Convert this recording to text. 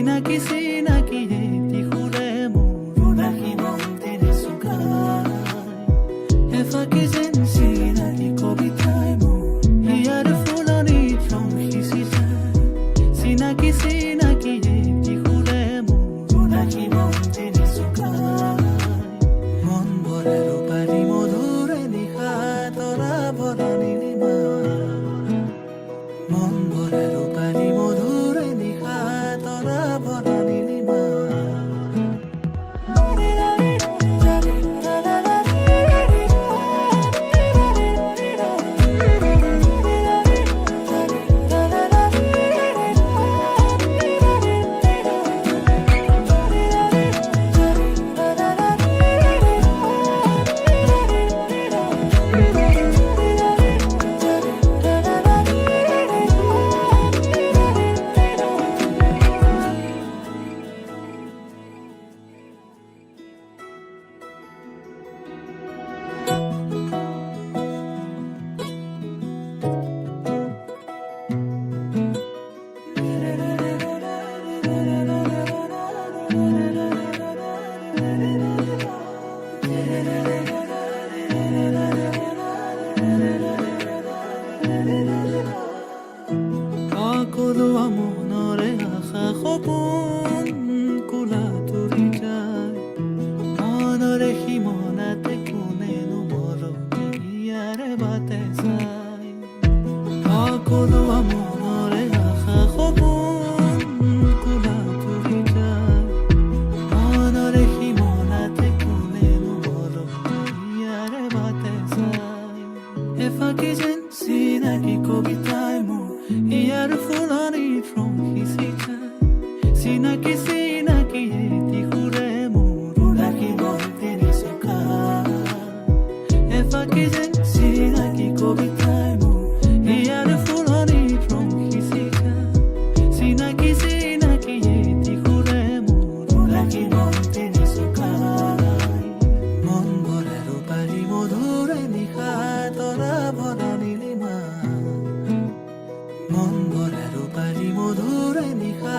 চিনাকি চিনাকি এটি সুৰে মোৰ ৰাখি মন্দিৰে চুকাই এফাকি যেন চিনাকি কবিতাই মোৰ হিয়াৰ ফুলনিত ৰং সিঁচি যায় চিনাকি চিনাকি এটি সুৰে মোৰ ৰাখি মন্দিৰে চুকাই মন ভৰে ৰূপালী মধুৰে নিশা তৰা ভৰা নীলিমা মন ভৰে ৰূপালী মধুৰে নিশা তৰা ভৰা নীলিমা সকলোৱা মনৰে আশা সপোন কোলা তুলি যায় মনৰে সীমনাতে কোনেনো মৰমী ইয়াৰে বাটে চায় সকলোৱা মনৰে আশা সপোন কোলা তুলি যায় মনৰে সীমনাতে কোনেনো মৰমী ইয়াৰে বাটে চায় এফাকি যেন চিনাকি কবিতাই মোৰ ইয়াৰ ফুলনিত ৰং সিঁচি যায় চিনাকি চিনাকি এটি সুৰে মোৰ ৰাখি মন্দিৰে চুকাই এফাকি যেন চিনাকি কবিতাই মোৰ ইয়াৰ ফুলনিত ৰং সিঁচি যায় চিনাকি চিনাকি এটি সুৰে মোৰ ৰাখি মন্দিৰে চুকাই মন ভৰে ৰূপালী মধুৰে নিশা তৰা ভৰা নীলিমা মন ভৰে ৰূপালী মধুৰে নিশা